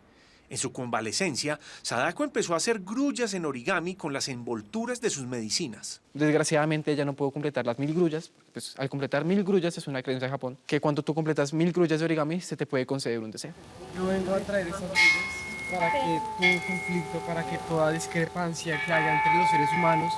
En su convalecencia, Sadako empezó a hacer grullas en origami con las envolturas de sus medicinas. Desgraciadamente ella no pudo completar las 1000 grullas, pues al completar 1000 grullas es una creencia de Japón, que cuando tú completas 1000 grullas de origami se te puede conceder un deseo. Yo vengo a traer esas grullas para que todo conflicto, para que toda discrepancia que haya entre los seres humanos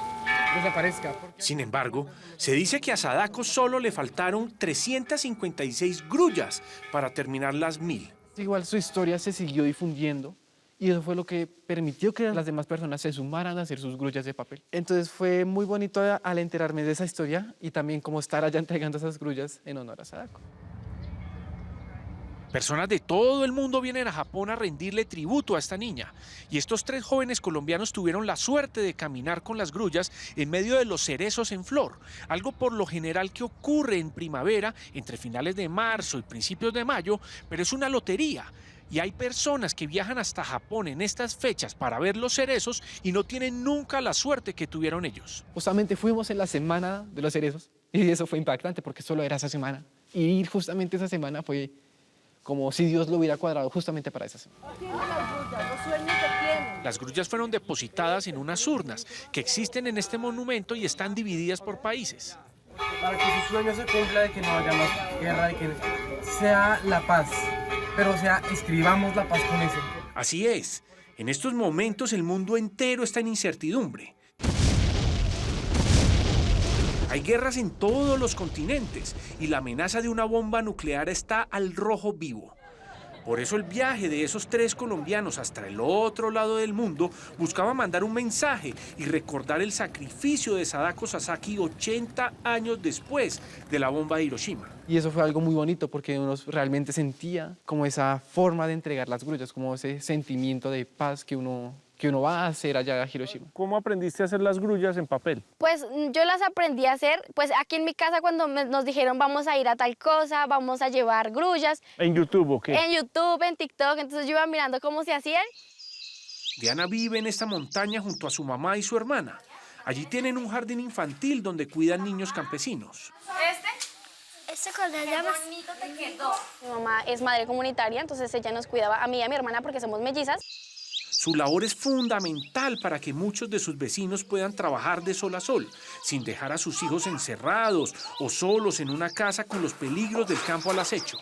desaparezca. Sin embargo, se dice que a Sadako solo le faltaron 356 grullas para terminar las 1000. Igual su historia se siguió difundiendo y eso fue lo que permitió que las demás personas se sumaran a hacer sus grullas de papel. Entonces fue muy bonito al enterarme de esa historia y también como estar allá entregando esas grullas en honor a Sadako. Personas de todo el mundo vienen a Japón a rendirle tributo a esta niña y estos 3 jóvenes colombianos tuvieron la suerte de caminar con las grullas en medio de los cerezos en flor, algo por lo general que ocurre en primavera entre finales de marzo y principios de mayo, pero es una lotería y hay personas que viajan hasta Japón en estas fechas para ver los cerezos y no tienen nunca la suerte que tuvieron ellos. Justamente fuimos en la semana de los cerezos y eso fue impactante porque solo era esa semana y ir justamente esa semana fue como si Dios lo hubiera cuadrado justamente para esa semana. Las grullas fueron depositadas en unas urnas que existen en este monumento y están divididas por países. Para que su sueño se cumpla, de que no haya más guerra, de que sea la paz, pero escribamos la paz con ese. Así es, en estos momentos el mundo entero está en incertidumbre. Hay guerras en todos los continentes y la amenaza de una bomba nuclear está al rojo vivo. Por eso el viaje de esos 3 colombianos hasta el otro lado del mundo buscaba mandar un mensaje y recordar el sacrificio de Sadako Sasaki 80 años después de la bomba de Hiroshima. Y eso fue algo muy bonito porque uno realmente sentía como esa forma de entregar las grullas, como ese sentimiento de paz que uno va a hacer allá a Hiroshima. ¿Cómo aprendiste a hacer las grullas en papel? Pues yo las aprendí a hacer, pues aquí en mi casa cuando nos dijeron vamos a ir a tal cosa, vamos a llevar grullas. ¿En YouTube o qué? En YouTube, en TikTok, entonces yo iba mirando cómo se hacían. Diana vive en esta montaña junto a su mamá y su hermana. Allí tienen un jardín infantil donde cuidan niños campesinos. ¿Este con qué bonito te quedó? Mi mamá es madre comunitaria, entonces ella nos cuidaba a mí y a mi hermana porque somos mellizas. Su labor es fundamental para que muchos de sus vecinos puedan trabajar de sol a sol, sin dejar a sus hijos encerrados o solos en una casa con los peligros del campo al acecho.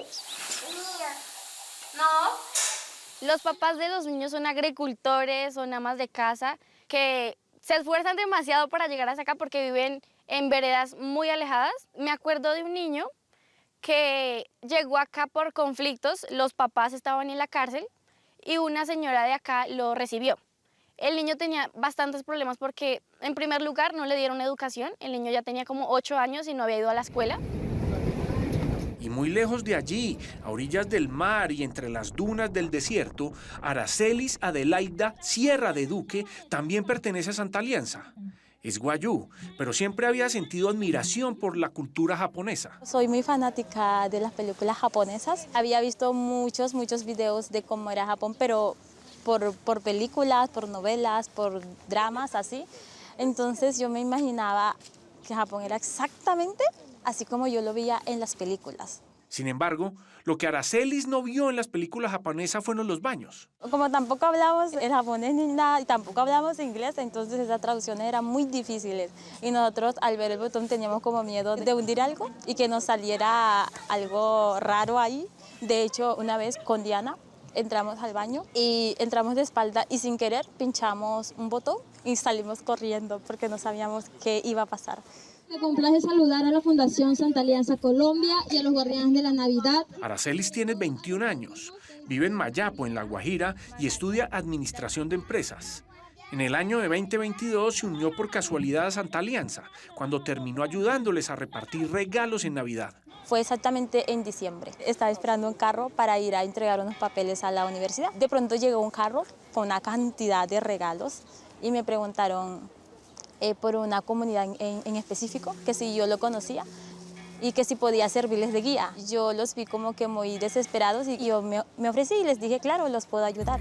Los papás de los niños son agricultores, son amas de casa, que se esfuerzan demasiado para llegar hasta acá porque viven en veredas muy alejadas. Me acuerdo de un niño que llegó acá por conflictos, los papás estaban en la cárcel, y una señora de acá lo recibió. El niño tenía bastantes problemas porque, en primer lugar, no le dieron educación. El niño ya tenía como 8 años y no había ido a la escuela. Y muy lejos de allí, a orillas del mar y entre las dunas del desierto, Aracelis Adelaida Sierra de Duque también pertenece a Santa Alianza. Es guayú, pero siempre había sentido admiración por la cultura japonesa. Soy muy fanática de las películas japonesas. Había visto muchos videos de cómo era Japón, pero por películas, por novelas, por dramas, así. Entonces yo me imaginaba que Japón era exactamente así como yo lo veía en las películas. Sin embargo, lo que Aracelis no vio en las películas japonesas fueron los baños. Como tampoco hablamos el japonés ni nada y tampoco hablamos inglés, entonces esas traducciones eran muy difíciles. Y nosotros al ver el botón teníamos como miedo de hundir algo y que nos saliera algo raro ahí. De hecho, una vez con Diana entramos al baño y entramos de espalda y sin querer pinchamos un botón y salimos corriendo porque no sabíamos qué iba a pasar. Me complace saludar a la Fundación Santa Alianza Colombia y a los Guardianes de la Navidad. Aracelis tiene 21 años, vive en Mayapo, en La Guajira, y estudia Administración de Empresas. En el año de 2022 se unió por casualidad a Santa Alianza, cuando terminó ayudándoles a repartir regalos en Navidad. Fue exactamente en diciembre. Estaba esperando un carro para ir a entregar unos papeles a la universidad. De pronto llegó un carro con una cantidad de regalos y me preguntaron por una comunidad en específico, que si yo lo conocía y que si podía servirles de guía. Yo los vi como que muy desesperados y yo me ofrecí y les dije, claro, los puedo ayudar.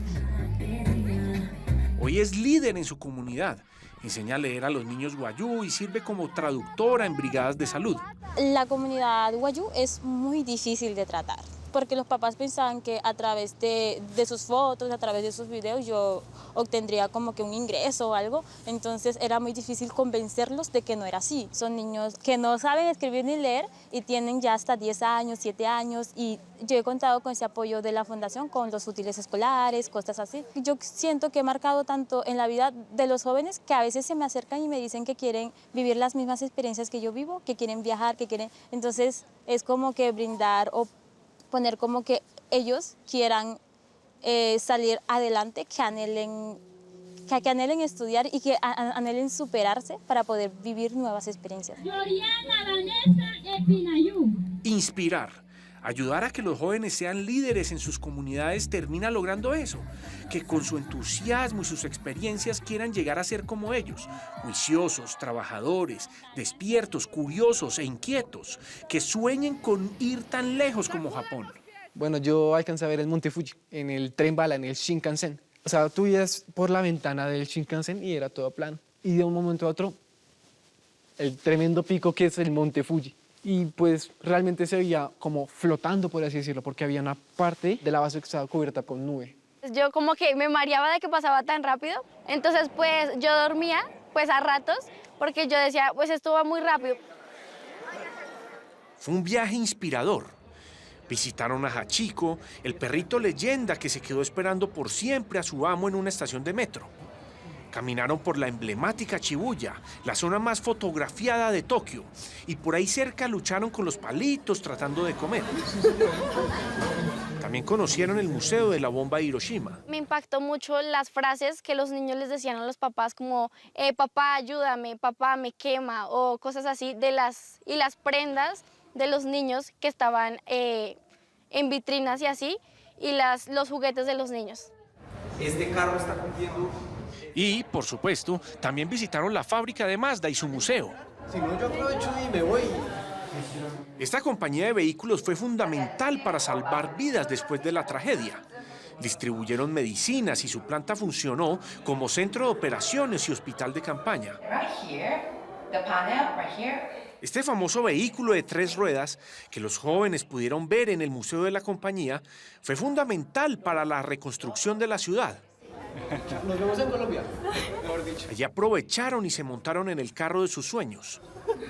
Hoy es líder en su comunidad. Enseña a leer a los niños guayú y sirve como traductora en brigadas de salud. La comunidad guayú es muy difícil de tratar, porque los papás pensaban que a través de sus fotos, a través de sus videos, yo obtendría como que un ingreso o algo. Entonces era muy difícil convencerlos de que no era así. Son niños que no saben escribir ni leer y tienen ya hasta 10 años, 7 años. Y yo he contado con ese apoyo de la fundación, con los útiles escolares, cosas así. Yo siento que he marcado tanto en la vida de los jóvenes que a veces se me acercan y me dicen que quieren vivir las mismas experiencias que yo vivo, que quieren viajar, que quieren... Entonces es como que brindar o poner como que ellos quieran salir adelante, que anhelen estudiar y que anhelen superarse para poder vivir nuevas experiencias. Inspirar, ayudar a que los jóvenes sean líderes en sus comunidades termina logrando eso, que con su entusiasmo y sus experiencias quieran llegar a ser como ellos, juiciosos, trabajadores, despiertos, curiosos e inquietos, que sueñen con ir tan lejos como Japón. Bueno, yo alcancé a ver el Monte Fuji en el tren bala, en el Shinkansen. O sea, tú ibas por la ventana del Shinkansen y era todo plano. Y de un momento a otro, el tremendo pico que es el Monte Fuji. y pues realmente se veía como flotando, por así decirlo, porque había una parte de la base que estaba cubierta con nube. Yo como que me mareaba de que pasaba tan rápido, entonces pues yo dormía pues a ratos porque yo decía, pues esto va muy rápido. Fue un viaje inspirador. Visitaron a Hachiko, el perrito leyenda que se quedó esperando por siempre a su amo en una estación de metro. Caminaron por la emblemática Shibuya, la zona más fotografiada de Tokio, y por ahí cerca lucharon con los palitos tratando de comer. También conocieron el Museo de la Bomba de Hiroshima. Me impactó mucho las frases que los niños les decían a los papás como papá ayúdame, papá me quema o cosas así y las prendas de los niños que estaban en vitrinas y así y los juguetes de los niños. Este carro está cumpliendo. Y, por supuesto, también visitaron la fábrica de Mazda y su museo. Si no, yo aprovecho y me voy. Esta compañía de vehículos fue fundamental para salvar vidas después de la tragedia. Distribuyeron medicinas y su planta funcionó como centro de operaciones y hospital de campaña. Este famoso vehículo de 3 ruedas que los jóvenes pudieron ver en el museo de la compañía fue fundamental para la reconstrucción de la ciudad. Nos vemos en Colombia. Mejor dicho. Allí aprovecharon y se montaron en el carro de sus sueños.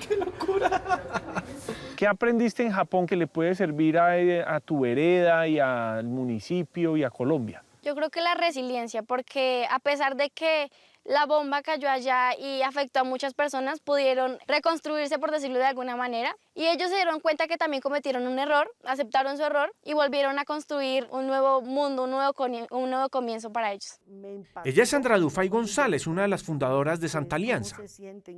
¡Qué locura! ¿Qué aprendiste en Japón que le puede servir a tu vereda y al municipio y a Colombia? Yo creo que la resiliencia, porque a pesar de que la bomba cayó allá y afectó a muchas personas, pudieron reconstruirse, por decirlo de alguna manera, y ellos se dieron cuenta que también cometieron un error, aceptaron su error y volvieron a construir un nuevo mundo, un nuevo comienzo para ellos. Ella es Sandra Dufay González, una de las fundadoras de Santa Alianza.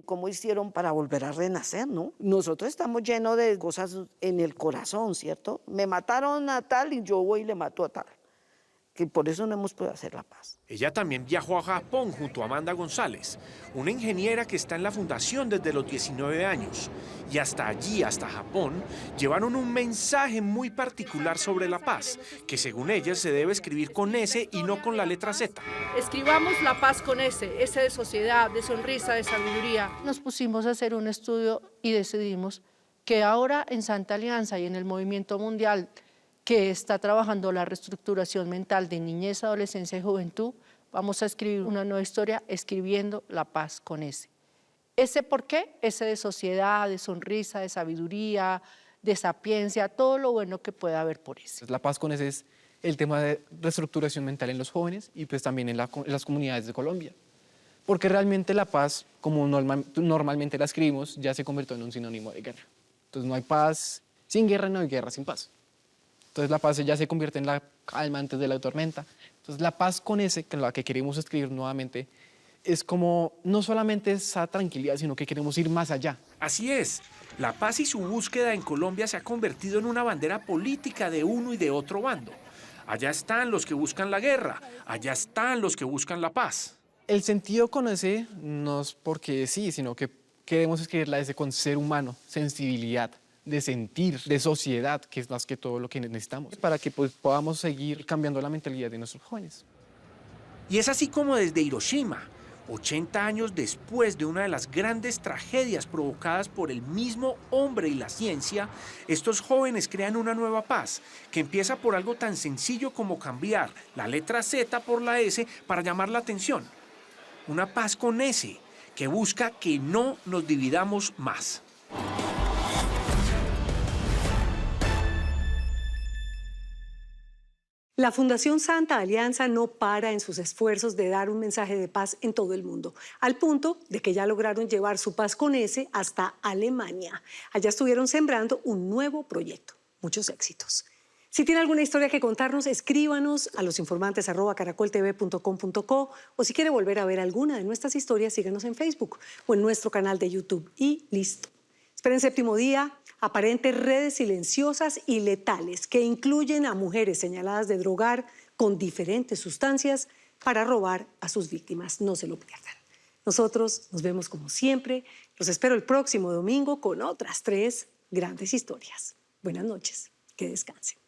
¿Cómo hicieron para volver a renacer, no? Nosotros estamos llenos de cosas en el corazón, ¿cierto? Me mataron a tal y yo voy y le mato a tal. Que por eso no hemos podido hacer la paz. Ella también viajó a Japón junto a Amanda González, una ingeniera que está en la fundación desde los 19 años. Y hasta allí, hasta Japón, llevaron un mensaje muy particular sobre la paz, que según ellas se debe escribir con S y no con la letra Z. Escribamos la paz con S de sociedad, de sonrisa, de sabiduría. Nos pusimos a hacer un estudio y decidimos que ahora en Santa Alianza y en el movimiento mundial que está trabajando la reestructuración mental de niñez, adolescencia y juventud, vamos a escribir una nueva historia escribiendo la paz con S. ¿Ese por qué? Ese de sociedad, de sonrisa, de sabiduría, de sapiencia, todo lo bueno que pueda haber por eso. La paz con S es el tema de reestructuración mental en los jóvenes y pues también en las comunidades de Colombia. Porque realmente la paz, como normalmente la escribimos, ya se convirtió en un sinónimo de guerra. Entonces no hay paz sin guerra, no hay guerra sin paz. Entonces la paz ya se convierte en la calma antes de la tormenta. Entonces la paz con ese, que la que queremos escribir nuevamente, es como no solamente esa tranquilidad, sino que queremos ir más allá. Así es, la paz y su búsqueda en Colombia se ha convertido en una bandera política de uno y de otro bando. Allá están los que buscan la guerra, allá están los que buscan la paz. El sentido con ese no es porque sí, sino que queremos escribir la S con ser humano, sensibilidad, de sentir, de sociedad, que es más que todo lo que necesitamos, para que pues, podamos seguir cambiando la mentalidad de nuestros jóvenes. Y es así como desde Hiroshima, 80 años después de una de las grandes tragedias provocadas por el mismo hombre y la ciencia, estos jóvenes crean una nueva paz, que empieza por algo tan sencillo como cambiar la letra Z por la S para llamar la atención. Una paz con S, que busca que no nos dividamos más. La Fundación Santa Alianza no para en sus esfuerzos de dar un mensaje de paz en todo el mundo, al punto de que ya lograron llevar su paz con S hasta Alemania. Allá estuvieron sembrando un nuevo proyecto. Muchos éxitos. Si tiene alguna historia que contarnos, escríbanos a losinformantes@caracoltv.com.co o si quiere volver a ver alguna de nuestras historias, síganos en Facebook o en nuestro canal de YouTube y listo. Esperen Séptimo Día, aparentes redes silenciosas y letales que incluyen a mujeres señaladas de drogar con diferentes sustancias para robar a sus víctimas. No se lo pierdan. Nosotros nos vemos como siempre. Los espero el próximo domingo con otras 3 grandes historias. Buenas noches. Que descansen.